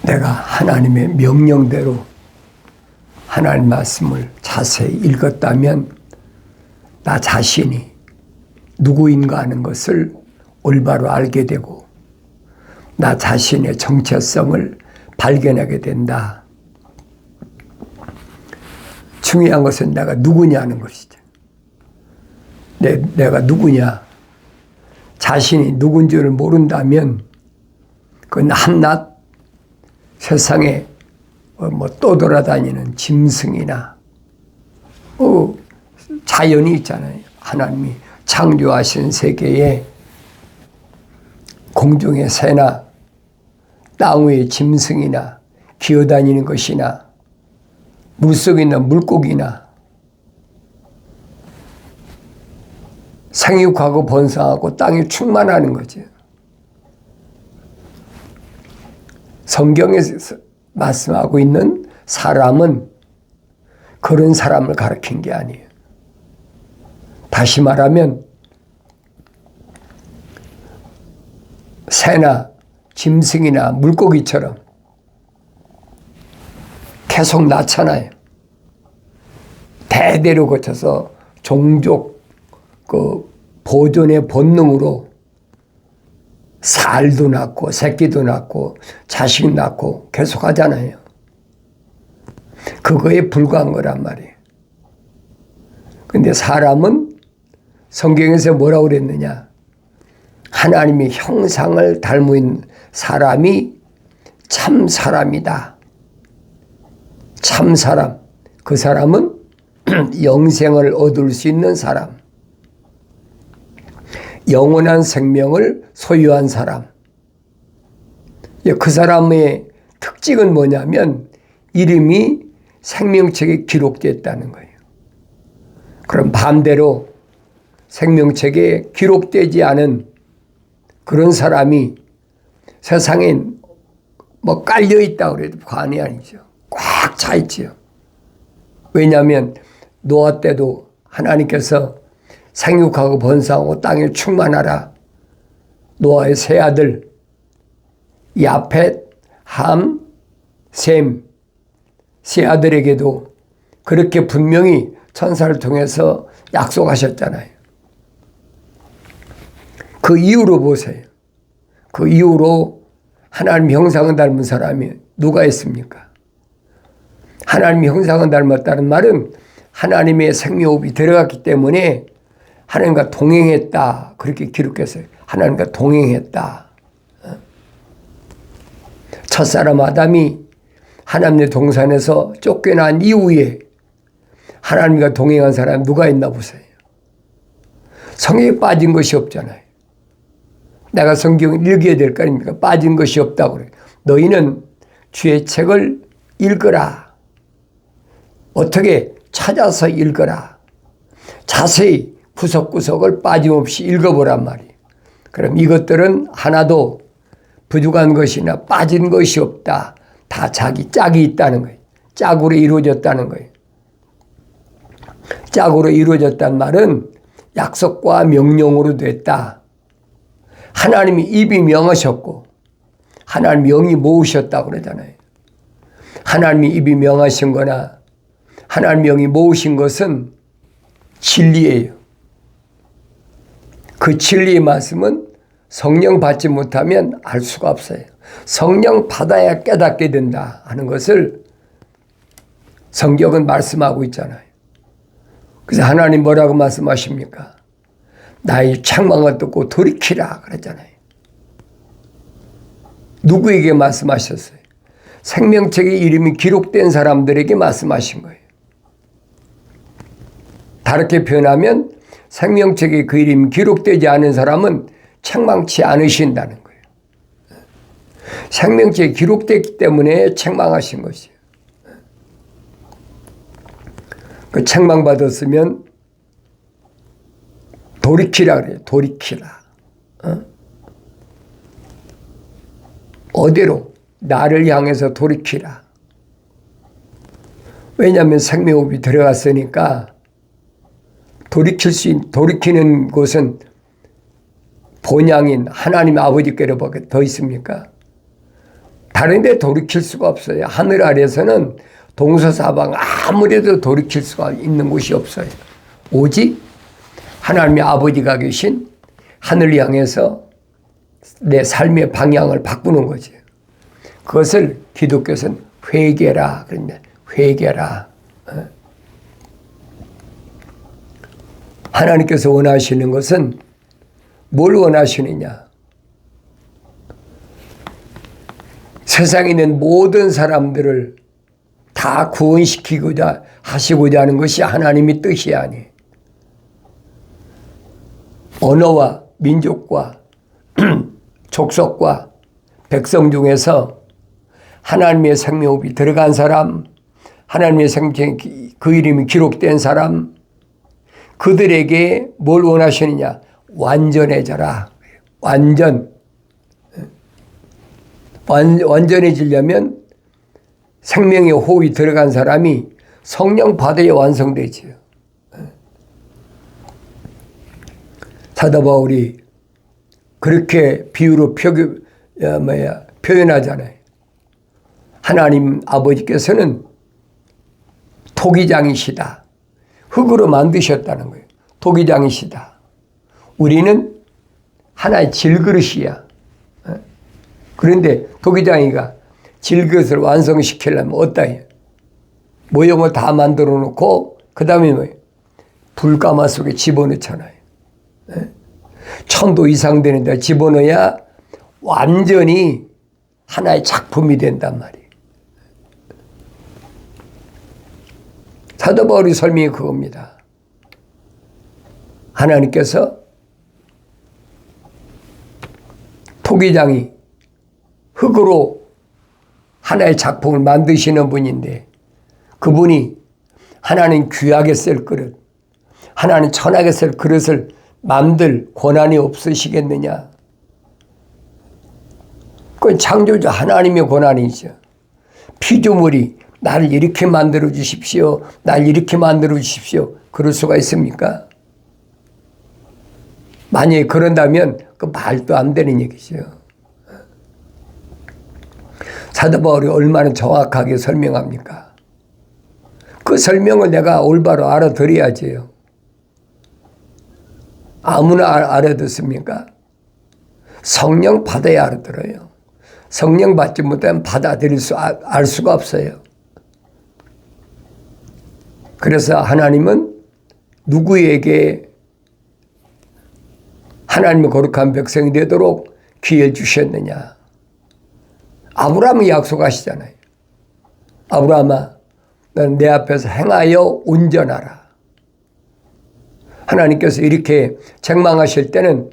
내가 하나님의 명령대로 하나님 말씀을 자세히 읽었다면 나 자신이 누구인가 하는 것을 올바로 알게 되고 나 자신의 정체성을 발견하게 된다. 중요한 것은 내가 누구냐는 것이죠. 내가 누구냐. 자신이 누군지를 모른다면 그건 한낱 세상에 떠돌아다니는 짐승이나 자연이 있잖아요. 하나님이 창조하신 세계에 공중의 새나 땅 위의 짐승이나 기어다니는 것이나 물속에 있는 물고기나 생육하고 번성하고 땅에 충만하는 거죠. 성경에서 말씀하고 있는 사람은 그런 사람을 가리킨 게 아니에요. 다시 말하면 새나 짐승이나 물고기처럼 계속 낳잖아요. 대대로 거쳐서 종족 보존의 본능으로 살도 낳고 새끼도 낳고 자식 낳고 계속 하잖아요. 그거에 불과한 거란 말이에요. 근데 사람은 성경에서 뭐라고 그랬느냐? 하나님의 형상을 닮은 사람이 참 사람이다. 참 사람. 그 사람은 영생을 얻을 수 있는 사람. 영원한 생명을 소유한 사람. 그 사람의 특징은 뭐냐면 이름이 생명책에 기록되었다는 거예요. 그럼 반대로 생명책에 기록되지 않은 그런 사람이 세상에 깔려있다고 그래도 과언이 아니죠. 꽉 차 있지요. 왜냐하면 노아 때도 하나님께서 생육하고 번성하고 땅에 충만하라. 노아의 세 아들 야펫, 함, 셈 세 아들에게도 그렇게 분명히 천사를 통해서 약속하셨잖아요. 그 이후로 보세요. 그 이후로 하나님 형상을 닮은 사람이 누가 있습니까? 하나님 형상을 닮았다는 말은 하나님의 생명호흡이 들어갔기 때문에 하나님과 동행했다. 그렇게 기록했어요. 하나님과 동행했다. 첫사람 아담이 하나님의 동산에서 쫓겨난 이후에 하나님과 동행한 사람이 누가 있나 보세요. 성경에 빠진 것이 없잖아요. 내가 성경을 읽어야 될 거 아닙니까? 빠진 것이 없다고 그래요. 너희는 주의 책을 읽어라. 어떻게 찾아서 읽어라. 자세히 구석구석을 빠짐없이 읽어보란 말이에요. 그럼 이것들은 하나도 부족한 것이나 빠진 것이 없다. 다 자기 짝이 있다는 거예요. 짝으로 이루어졌다는 거예요. 짝으로 이루어졌단 말은 약속과 명령으로 됐다. 하나님이 입이 명하셨고 하나님이 영이 모으셨다고 그러잖아요. 하나님이 입이 명하신 거나 하나님이 영이 모으신 것은 진리예요. 그 진리의 말씀은 성령 받지 못하면 알 수가 없어요. 성령 받아야 깨닫게 된다 하는 것을 성경은 말씀하고 있잖아요. 그래서 하나님 뭐라고 말씀하십니까? 나의 책망을 듣고 돌이키라 그랬잖아요. 누구에게 말씀하셨어요? 생명책에 이름이 기록된 사람들에게 말씀하신 거예요. 다르게 표현하면 생명책에 그 이름이 기록되지 않은 사람은 책망치 않으신다는 거예요. 생명책에 기록됐기 때문에 책망하신 것이에요. 그 책망받았으면 돌이키라 그래요. 돌이키라. 어디로? 나를 향해서 돌이키라. 왜냐하면 생명호흡이 들어갔으니까 돌이키는 곳은 본향인 하나님 아버지께로밖에 더 있습니까? 다른 데 돌이킬 수가 없어요. 하늘 아래서는 동서사방 아무래도 돌이킬 수가 있는 곳이 없어요. 오직 하나님의 아버지가 계신 하늘을 향해서 내 삶의 방향을 바꾸는 거죠. 그것을 기독교에서는 회개라 그런데 회개라. 하나님께서 원하시는 것은 뭘 원하시느냐? 세상에 있는 모든 사람들을 다 구원시키고자 하시고자 하는 것이 하나님의 뜻이 아니에요. 언어와 민족과 족속과 백성 중에서 하나님의 생명이 들어간 사람, 하나님의 생명 그 이름이 기록된 사람, 그들에게 뭘 원하시느냐? 완전해져라. 완전해지려면 생명의 호흡이 들어간 사람이 성령 받아야 완성되지요. 사도 바울이 그렇게 비유로 표현하잖아요. 하나님 아버지께서는 토기장이시다. 흙으로 만드셨다는 거예요. 토기장이시다. 우리는 하나의 질그릇이야. 그런데 토기장이가 질그릇을 완성시키려면 어떠해요? 모형을 다 만들어 놓고 그 다음에 뭐예요? 불가마 속에 집어넣잖아요. 천도 이상 되는 데 집어넣어야 완전히 하나의 작품이 된단 말이에요. 사도 바울의 설명이 그겁니다. 하나님께서 토기장이 흙으로 하나의 작품을 만드시는 분인데 그분이 하나는 귀하게 쓸 그릇, 하나는 천하게 쓸 그릇을 만들 권한이 없으시겠느냐? 그건 창조자 하나님의 권한이죠. 피조물이 나를 이렇게 만들어 주십시오. 날 이렇게 만들어 주십시오. 그럴 수가 있습니까? 만약에 그런다면 그 말도 안 되는 얘기죠. 사도 바울이 얼마나 정확하게 설명합니까? 그 설명을 내가 올바로 알아들어야지요. 아무나 알아듣습니까? 성령 받아야 알아들어요. 성령 받지 못하면 받아들일 알 수가 없어요. 그래서 하나님은 누구에게 하나님의 거룩한 백성이 되도록 기회를 주셨느냐? 아브라함이 약속하시잖아요. 아브라함아, 너는 내 앞에서 행하여 온전하라. 하나님께서 이렇게 책망하실 때는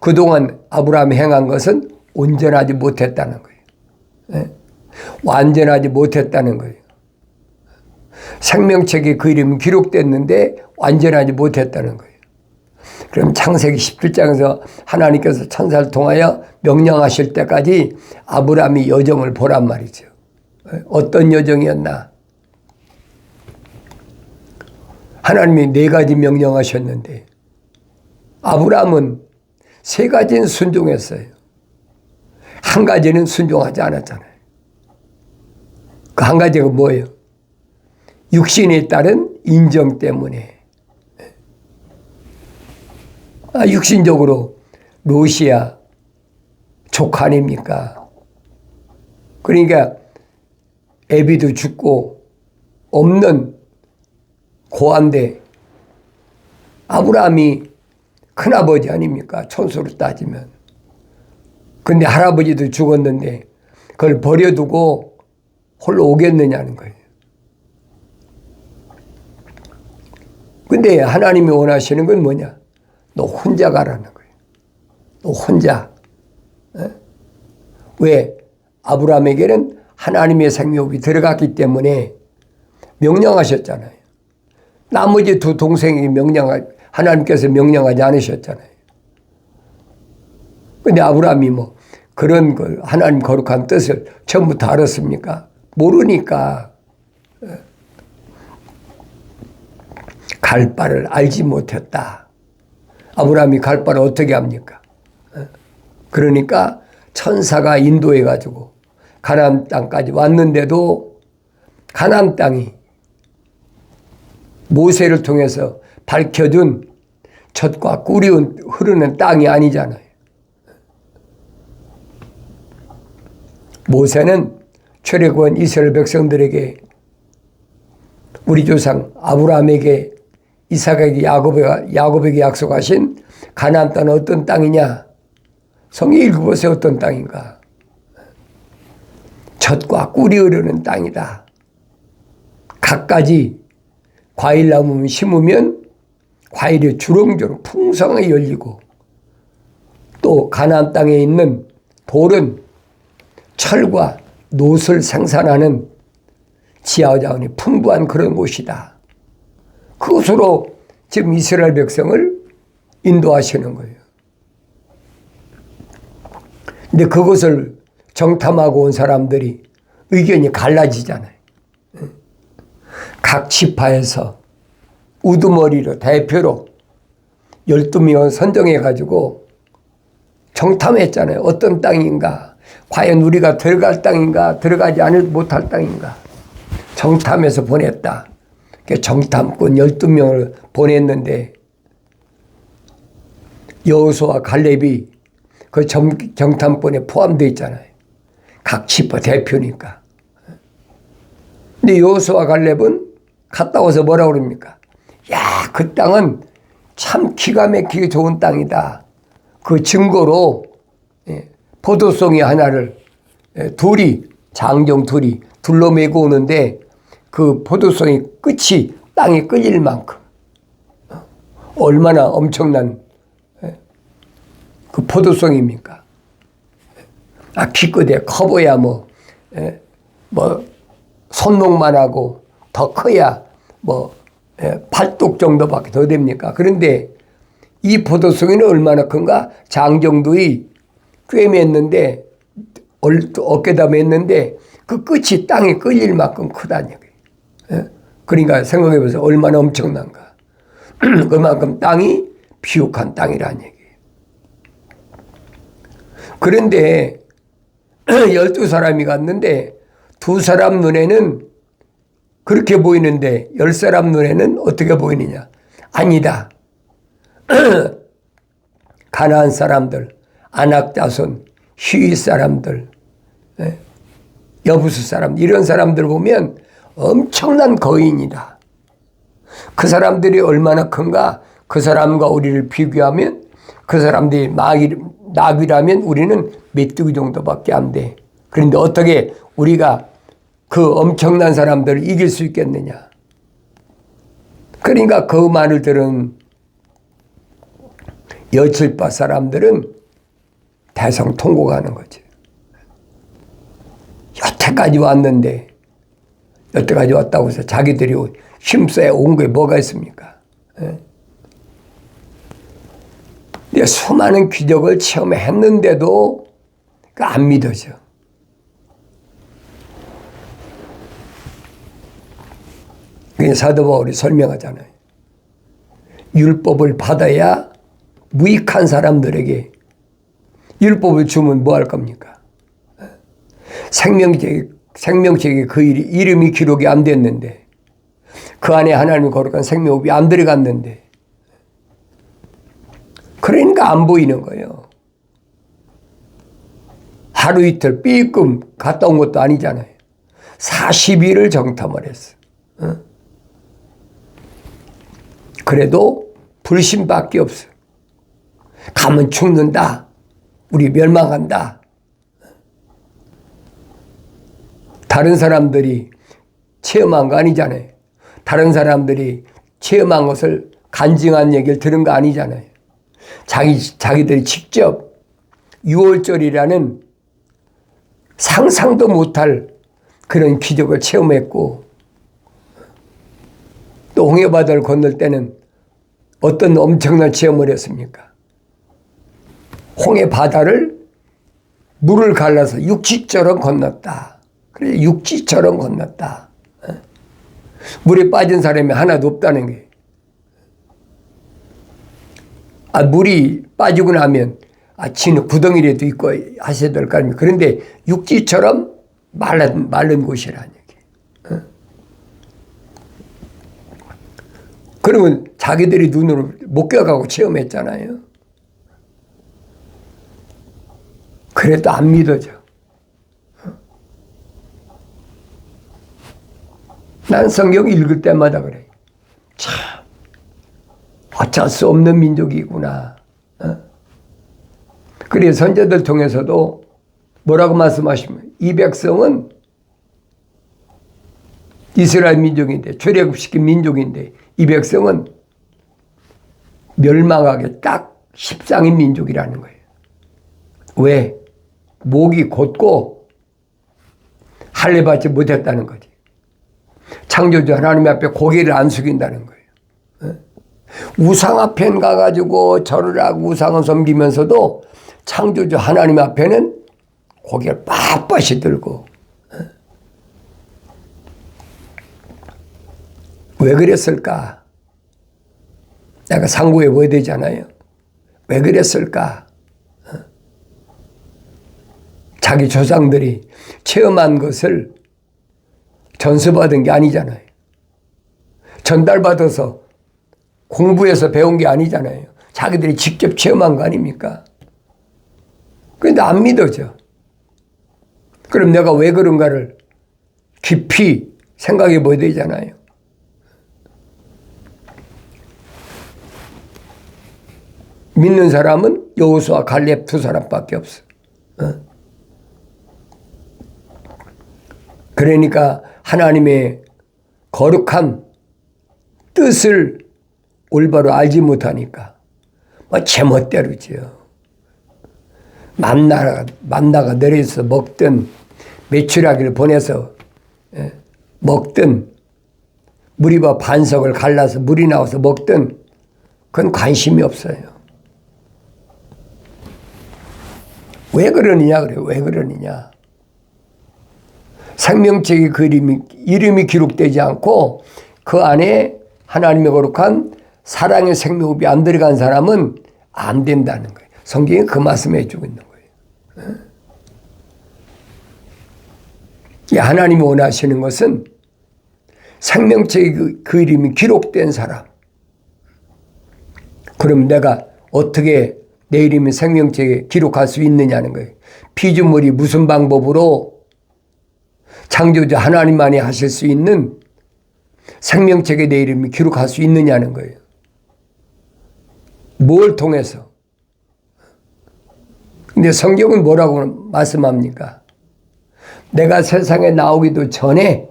그동안 아브라함이 행한 것은 온전하지 못했다는 거예요. 완전하지 못했다는 거예요. 생명책에 그 이름이 기록됐는데 완전하지 못했다는 거예요. 그럼 창세기 17장에서 하나님께서 천사를 통하여 명령하실 때까지 아브라함이 여정을 보란 말이죠. 어떤 여정이었나? 하나님이 4가지 명령하셨는데 아브라함은 3가지는 순종했어요. 1가지는 순종하지 않았잖아요. 그 1가지가 뭐예요? 육신에 따른 인정 때문에. 육신적으로 러시아 조카 아닙니까? 그러니까 애비도 죽고 없는 고아인데 아브라함이 큰아버지 아닙니까? 촌수로 따지면. 근데 할아버지도 죽었는데 그걸 버려두고 홀로 오겠느냐는 거예요. 근데 하나님이 원하시는 건 뭐냐? 너 혼자 가라는 거예요. 너 혼자. 왜? 아브라함에게는 하나님의 생명이 들어갔기 때문에 명령하셨잖아요. 나머지 2 동생이 하나님께서 명령하지 않으셨잖아요. 근데 아브라함이 뭐 그런 걸 하나님 거룩한 뜻을 처음부터 알았습니까? 모르니까 갈 바를 알지 못했다. 아브라함이 갈 바를 어떻게 합니까? 그러니까 천사가 인도해 가지고 가나안 땅까지 왔는데도 가나안 땅이 모세를 통해서 밝혀준 젖과 꿀이 흐르는 땅이 아니잖아요. 모세는 출애굽한 이스라엘 백성들에게 우리 조상 아브라함에게 이삭에게 야곱에게 약속하신 가나안 땅은 어떤 땅이냐? 성경 읽어보세요. 어떤 땅인가? 젖과 꿀이 흐르는 땅이다. 갖가지 과일나무 심으면 과일이 주렁주렁 풍성하게 열리고, 또 가나안 땅에 있는 돌은 철과 놋을 생산하는 지하자원이 풍부한 그런 곳이다. 그것으로 지금 이스라엘 백성을 인도하시는 거예요. 근데 그것을 정탐하고 온 사람들이 의견이 갈라지잖아요. 각 지파에서 우두머리로 대표로 12명을 선정해가지고 정탐했잖아요. 어떤 땅인가? 과연 우리가 들어갈 땅인가? 들어가지 못할 땅인가? 정탐해서 보냈다. 정탐꾼 12명을 보냈는데 여호수아와 갈렙이 그 정탐꾼에 포함되어 있잖아요. 각 지파 대표니까. 근데 여호수아와 갈렙은 갔다 와서 뭐라고 그럽니까? 야, 그 땅은 참 기가 막히게 좋은 땅이다. 그 증거로 포도송이 하나를 장정 둘이 둘러매고 오는데 그 포도송이 끝이 땅에 끌릴 만큼 얼마나 엄청난 그 포도송입니까? 기껏해 커봐야 손목만 하고 더 커야 팔뚝 정도밖에 더 됩니까? 그런데 이 포도송이는 얼마나 큰가? 장정도의 꽤 맸는데 어깨다 맸는데 그 끝이 땅에 끌릴 만큼 크다는 얘기예요. 그러니까 생각해보세요. 얼마나 엄청난가. 그만큼 땅이 비옥한 땅이라는 얘기예요. 그런데 12사람이 갔는데 2사람 눈에는 그렇게 보이는데 10사람 눈에는 어떻게 보이느냐? 아니다. 가나안 사람들, 아낙 자손, 히윗 사람들, 여부스 사람, 이런 사람들 보면 엄청난 거인이다. 그 사람들이 얼마나 큰가? 그 사람과 우리를 비교하면 그 사람들이 나귀라면 우리는 메뚜기 정도밖에 안 돼. 그런데 어떻게 우리가 그 엄청난 사람들을 이길 수 있겠느냐? 그러니까 그 말을 들은 여칠바 사람들은 대성통곡하는 거지. 여태까지 왔는데, 여태까지 왔다고 해서 자기들이 힘써야 온 게 뭐가 있습니까? 수많은 기적을 체험했는데도 안 믿어져. 그게 사도 바울이 설명하잖아요. 율법을 받아야 무익한 사람들에게 율법을 주면 뭐 할 겁니까? 생명책에 그 이름이 기록이 안 됐는데, 그 안에 하나님이 거룩한 생명법이 안 들어갔는데, 그러니까 안 보이는 거예요. 하루 이틀 삐끔 갔다 온 것도 아니잖아요. 40일을 정탐을 했어. 그래도 불신밖에 없어. 가면 죽는다. 우리 멸망한다. 다른 사람들이 체험한 거 아니잖아요. 다른 사람들이 체험한 것을 간증한 얘기를 들은 거 아니잖아요. 자기들이 직접 6월절이라는 상상도 못할 그런 기적을 체험했고, 또 홍해바다를 건널 때는 어떤 엄청난 체험을 했습니까? 홍해바다를 물을 갈라서 육지처럼 건넜다. 그래, 육지처럼 건넜다. 물에 빠진 사람이 하나도 없다는 게. 물이 빠지고 나면 지는 구덩이라도 있고 하셔야 될 거 아닙니까? 그런데 육지처럼 마른 곳이라는 얘기. 어? 그러면 자기들이 눈으로 목격하고 체험했잖아요. 그래도 안 믿어져. 난 성경 읽을 때마다 그래. 참, 어쩔 수 없는 민족이구나. 그래, 선제들 통해서도 뭐라고 말씀하시면, 이 백성은 이스라엘 민족인데, 출애굽시킨 민족인데, 이 백성은 멸망하게 딱 십상인 민족이라는 거예요. 왜? 목이 곧고 할례받지 못했다는 거지. 창조주 하나님 앞에 고개를 안 숙인다는 거예요. 우상 앞에 가가지고 절을 하고 우상을 섬기면서도 창조주 하나님 앞에는 고개를 빳빳이 들고. 왜 그랬을까? 내가 상고해 보야 되잖아요. 왜 그랬을까? 자기 조상들이 체험한 것을 전수받은 게 아니잖아요. 전달받아서 공부해서 배운 게 아니잖아요. 자기들이 직접 체험한 거 아닙니까? 그런데 안 믿어져. 그럼 내가 왜 그런가를 깊이 생각해 봐야 되잖아요. 믿는 사람은 여호수아 갈렙 두 사람밖에 없어. 그러니까 하나님의 거룩한 뜻을 올바로 알지 못하니까 뭐 제멋대로지요. 만나가 내려서 먹든 메추라기를 보내서 먹든 무리와 반석을 갈라서 물이 나와서 먹든 그건 관심이 없어요. 왜 그러느냐 그래요. 왜 그러느냐. 생명책의 그 이름이 기록되지 않고 그 안에 하나님의 거룩한 사랑의 생명흡이 안 들어간 사람은 안 된다는 거예요. 성경이 그 말씀해 주고 있는 거예요. 하나님이 원하시는 것은 생명책의 그 이름이 기록된 사람. 그럼 내가 어떻게 내 이름이 생명책에 기록할 수 있느냐는 거예요. 피조물이 무슨 방법으로 창조주 하나님만이 하실 수 있는 생명책에 내 이름이 기록할 수 있느냐는 거예요. 뭘 통해서? 근데 성경은 뭐라고 말씀합니까? 내가 세상에 나오기도 전에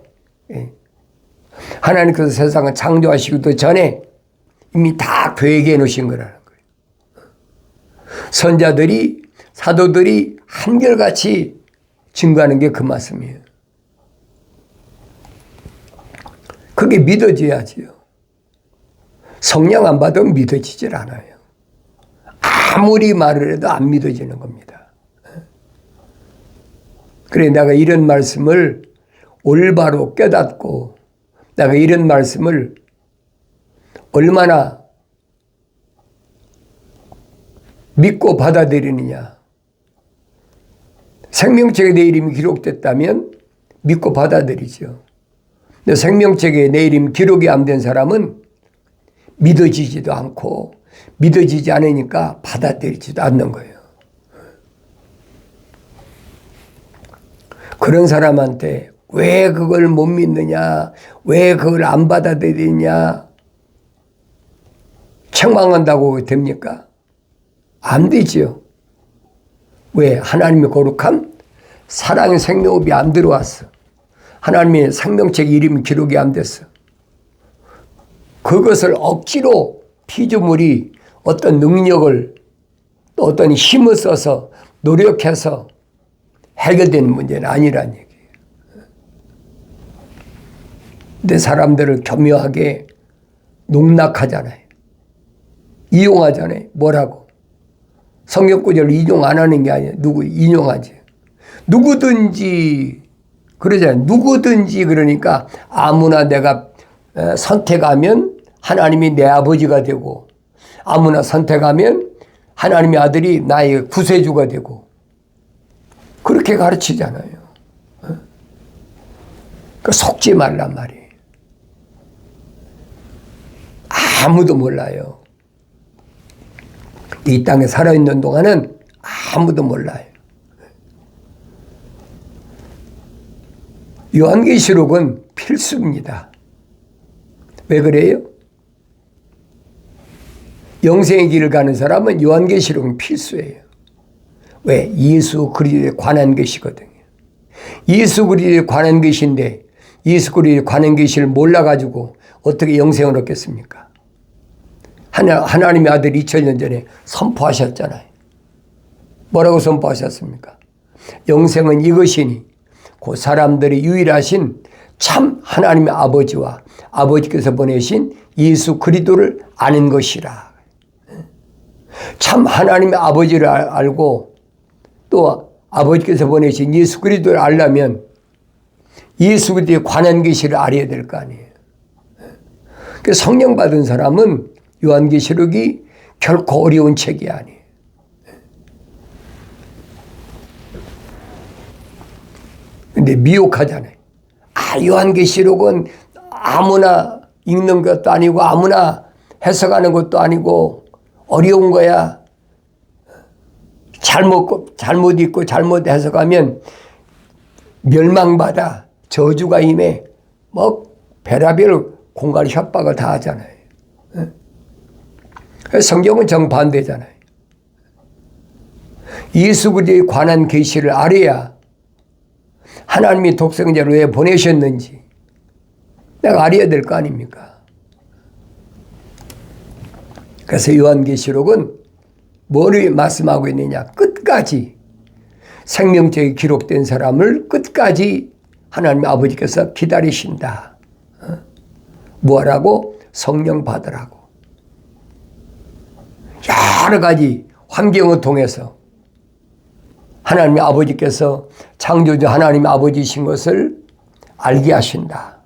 하나님께서 세상을 창조하시기도 전에 이미 다 계획해 놓으신 거라는 거예요. 선자들이 사도들이 한결같이 증거하는 게 그 말씀이에요. 그게 믿어져야지요. 성령 안 받으면 믿어지질 않아요. 아무리 말을 해도 안 믿어지는 겁니다. 그래 내가 이런 말씀을 올바로 깨닫고 내가 이런 말씀을 얼마나 믿고 받아들이느냐. 생명책에 내 이름이 기록됐다면 믿고 받아들이죠. 근데 생명책에 내 이름 기록이 안 된 사람은 믿어지지도 않고 믿어지지 않으니까 받아들이지도 않는 거예요. 그런 사람한테 왜 그걸 못 믿느냐, 왜 그걸 안 받아들이냐 책망한다고 됩니까? 안 되지요. 왜? 하나님의 거룩한 사랑의 생명흡이 안 들어왔어. 하나님의 생명책 이름 기록이 안 됐어. 그것을 억지로 피조물이 어떤 능력을 또 어떤 힘을 써서 노력해서 해결되는 문제는 아니란 얘기예요. 근데 사람들을 교묘하게 농락하잖아요. 이용하잖아요. 뭐라고? 성경 구절을 인용 안 하는 게 아니에요. 누구 인용하지. 누구든지 그러잖아요. 누구든지 그러니까 아무나 내가 선택하면 하나님이 내 아버지가 되고 아무나 선택하면 하나님의 아들이 나의 구세주가 되고 그렇게 가르치잖아요. 속지 말란 말이에요. 아무도 몰라요. 이 땅에 살아있는 동안은 아무도 몰라요. 요한계시록은 필수입니다. 왜 그래요? 영생의 길을 가는 사람은 요한계시록은 필수예요. 왜? 예수 그리스도에 관한 것이거든요. 예수 그리스도에 관한 것인데 예수 그리스도에 관한 것을 몰라가지고 어떻게 영생을 얻겠습니까? 하나님의 아들 2000년 전에 선포하셨잖아요. 뭐라고 선포하셨습니까? 영생은 이것이니 그 사람들이 유일하신 참 하나님의 아버지와 아버지께서 보내신 예수 그리스도를 아는 것이라. 참 하나님의 아버지를 알고 또 아버지께서 보내신 예수 그리스도를 알려면 예수 그리스도에 관한 계시를 알아야 될 거 아니에요. 성령 받은 사람은 요한계시록이 결코 어려운 책이 아니에요. 근데 미혹하잖아요. 요한계시록은 아무나 읽는 것도 아니고 아무나 해석하는 것도 아니고 어려운 거야. 잘못 읽고 잘못 해석하면 멸망받아 저주가 임해 별의별 공갈 협박을 다 하잖아요. 성경은 정반대잖아요. 예수 그리스도에 관한 계시를 알아야 하나님이 독생자를 왜 보내셨는지 내가 알아야 될 거 아닙니까? 그래서 요한계시록은 뭐를 말씀하고 있느냐? 끝까지 생명책에 기록된 사람을 끝까지 하나님 아버지께서 기다리신다. 뭐하라고? 성령 받으라고. 여러 가지 환경을 통해서 하나님 아버지께서 창조주 하나님 아버지이신 것을 알게 하신다.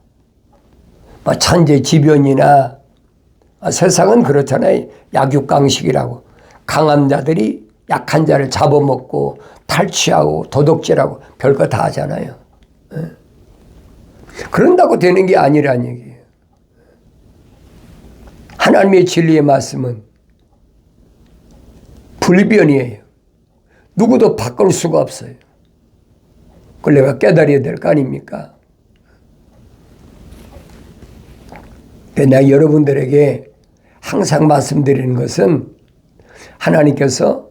천재지변이나 세상은 그렇잖아요. 약육강식이라고. 강한 자들이 약한 자를 잡아먹고 탈취하고 도둑질하고 별거 다 하잖아요. 그런다고 되는 게 아니란 얘기예요. 하나님의 진리의 말씀은 불변이에요. 누구도 바꿀 수가 없어요. 그걸 내가 깨달아야 될 거 아닙니까? 내가 여러분들에게 항상 말씀드리는 것은 하나님께서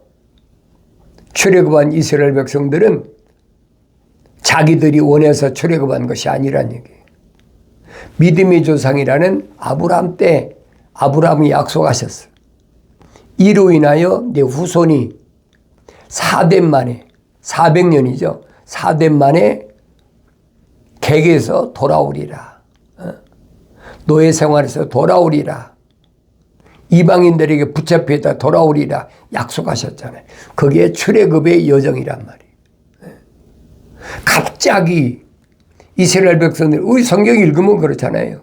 출애굽한 이스라엘 백성들은 자기들이 원해서 출애굽한 것이 아니란 얘기예요. 믿음의 조상이라는 아브라함 때 아브라함이 약속하셨어요. 이로 인하여 내 후손이 4대 만에 400년이죠. 4대 만에 객에서 돌아오리라. 노예 생활에서 돌아오리라. 이방인들에게 붙잡혀 있다 돌아오리라 약속하셨잖아요. 그게 출애굽의 여정이란 말이에요. 갑자기 이스라엘 백성들 우리 성경 읽으면 그렇잖아요.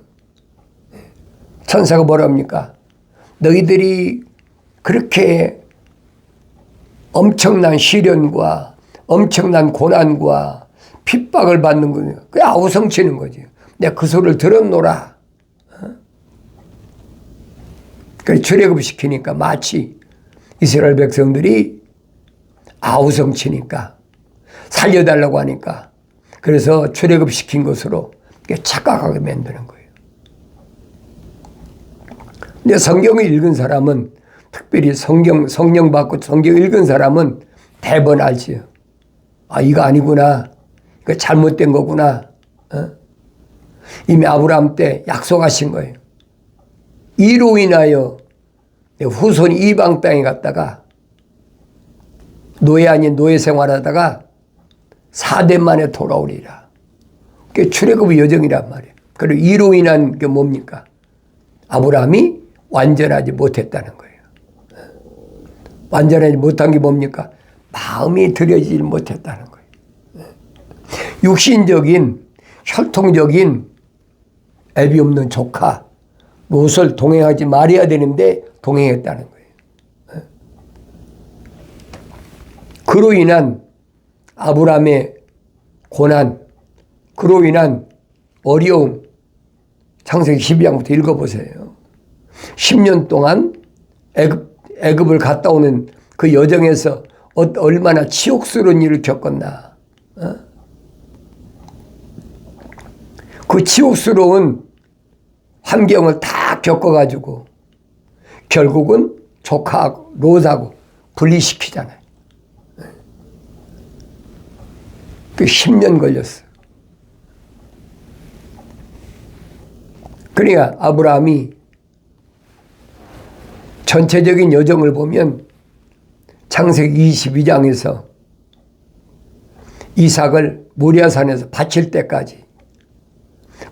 천사가 뭐랍니까? 너희들이 그렇게 엄청난 시련과 엄청난 고난과 핍박을 받는 거예요. 그게 아우성치는 거지. 내가 그 소리를 들었노라. 그래서 출애굽시키니까 마치 이스라엘 백성들이 아우성치니까 살려달라고 하니까 그래서 출애굽시킨 것으로 착각하게 만드는 거예요. 근데 성경을 읽은 사람은 특별히 성령 받고 성경 읽은 사람은 대번 알지요. 이거 아니구나. 이거 잘못된 거구나. 이미 아브라함 때 약속하신 거예요. 이로 인하여 후손이 이방 땅에 갔다가 노예 아닌 노예 생활하다가 4대 만에 돌아오리라. 그게 출애굽의 여정이란 말이에요. 그리고 이로 인한 게 뭡니까? 아브라함이 완전하지 못했다는 거예요. 완전하지 못한 게 뭡니까? 마음이 들여지지 못했다는 거예요. 육신적인 혈통적인 애비 없는 조카 롯을 동행하지 말아야 되는데 동행했다는 거예요. 그로 인한 아브라함의 고난, 그로 인한 어려움, 창세기 12장부터 읽어보세요. 10년 동안 애굽을 갔다 오는 그 여정에서 얼마나 치욕스러운 일을 겪었나. 그 치욕스러운 환경을 다 겪어가지고 결국은 조카하고 롯하고 분리시키잖아요. 그 10년 걸렸어. 그러니까 아브라함이 전체적인 여정을 보면 창세기 22장에서 이삭을 모리아산에서 바칠 때까지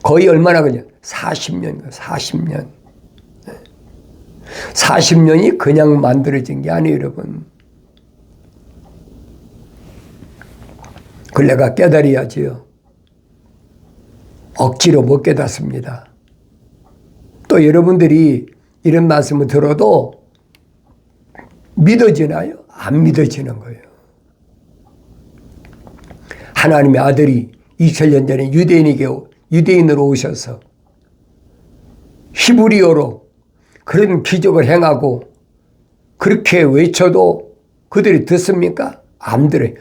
거의 얼마나 걸려? 40년, 40년. 40년이 그냥 만들어진 게 아니에요, 여러분. 그걸 내가 깨달아야지요. 억지로 못 깨닫습니다. 또 여러분들이 이런 말씀을 들어도 믿어지나요? 안 믿어지는 거예요. 하나님의 아들이 2000년 전에 유대인으로 오셔서 히브리어로 그런 기적을 행하고 그렇게 외쳐도 그들이 듣습니까? 안 들어요.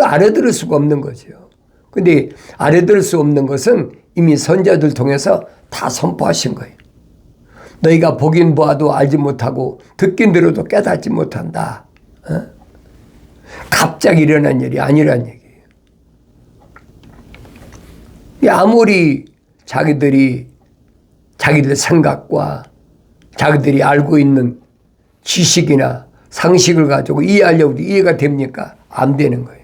알아들을 수가 없는 거죠. 근데 알아들을 수 없는 것은 이미 선자들 통해서 다 선포하신 거예요. 너희가 보긴 보아도 알지 못하고 듣긴 들어도 깨닫지 못한다. 갑자기 일어난 일이 아니란 얘기예요. 아무리 자기들 생각과 자기들이 알고 있는 지식이나 상식을 가지고 이해하려고 이해가 됩니까? 안 되는 거예요.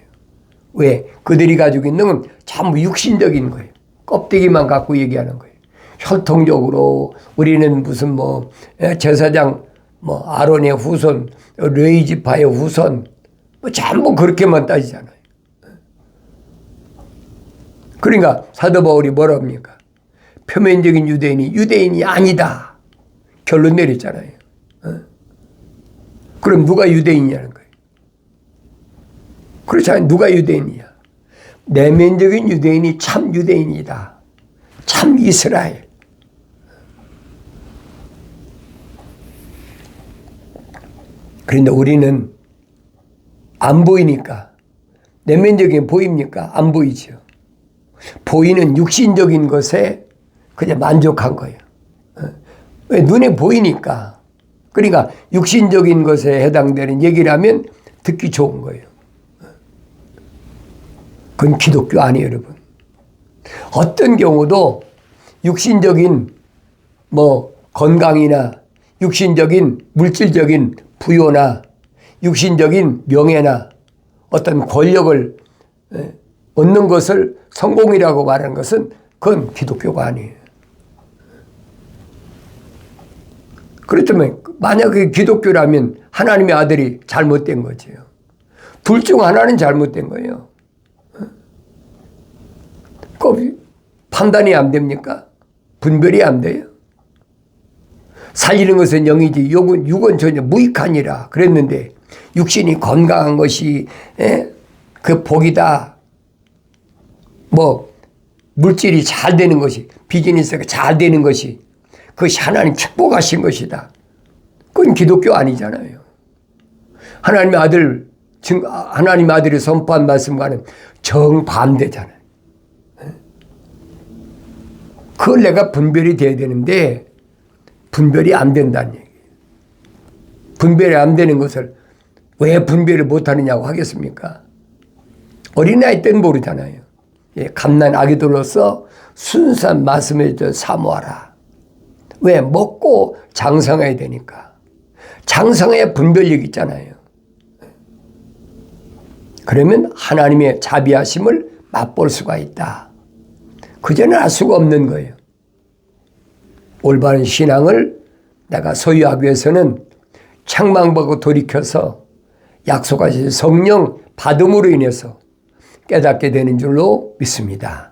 왜? 그들이 가지고 있는 건 전부 육신적인 거예요. 껍데기만 갖고 얘기하는 거예요. 혈통적으로 우리는 무슨 제사장 아론의 후손, 레위 지파의 후손 전부 그렇게만 따지잖아요. 그러니까 사도 바울이 뭐라 합니까? 표면적인 유대인이 아니다. 결론 내렸잖아요. 그럼 누가 유대인이냐는 거예요. 그렇지 않아요. 누가 유대인이야? 내면적인 유대인이 참 유대인이다. 참 이스라엘. 그런데 우리는 안 보이니까. 내면적인 보입니까? 안 보이죠. 보이는 육신적인 것에 그냥 만족한 거예요. 왜? 눈에 보이니까. 그러니까 육신적인 것에 해당되는 얘기를 하면 듣기 좋은 거예요. 그건 기독교 아니에요, 여러분. 어떤 경우도 육신적인 건강이나 육신적인 물질적인 부요나 육신적인 명예나 어떤 권력을 얻는 것을 성공이라고 말하는 것은 그건 기독교가 아니에요. 그렇다면 만약에 기독교라면 하나님의 아들이 잘못된 거죠. 둘 중 하나는 잘못된 거예요. 판단이 안 됩니까? 분별이 안 돼요? 살리는 것은 영이지 육은 전혀 무익하니라 그랬는데 육신이 건강한 것이 그 복이다. 물질이 잘 되는 것이 비즈니스가 잘 되는 것이 그것이 하나님 축복하신 것이다. 그건 기독교 아니잖아요. 하나님의 아들이 선포한 말씀과는 정반대잖아요. 그걸 내가 분별이 돼야 되는데 분별이 안 된다는 얘기예요. 분별이 안 되는 것을 왜 분별을 못하느냐고 하겠습니까? 어린아이 때는 모르잖아요. 갓난 아기들로서 순수한 말씀을 사모하라. 왜? 먹고 장성해야 되니까. 장성해야 분별력 있잖아요. 그러면 하나님의 자비하심을 맛볼 수가 있다. 그전에 알 수가 없는 거예요. 올바른 신앙을 내가 소유하기 위해서는 책망받고 돌이켜서 약속하신 성령 받음으로 인해서 깨닫게 되는 줄로 믿습니다.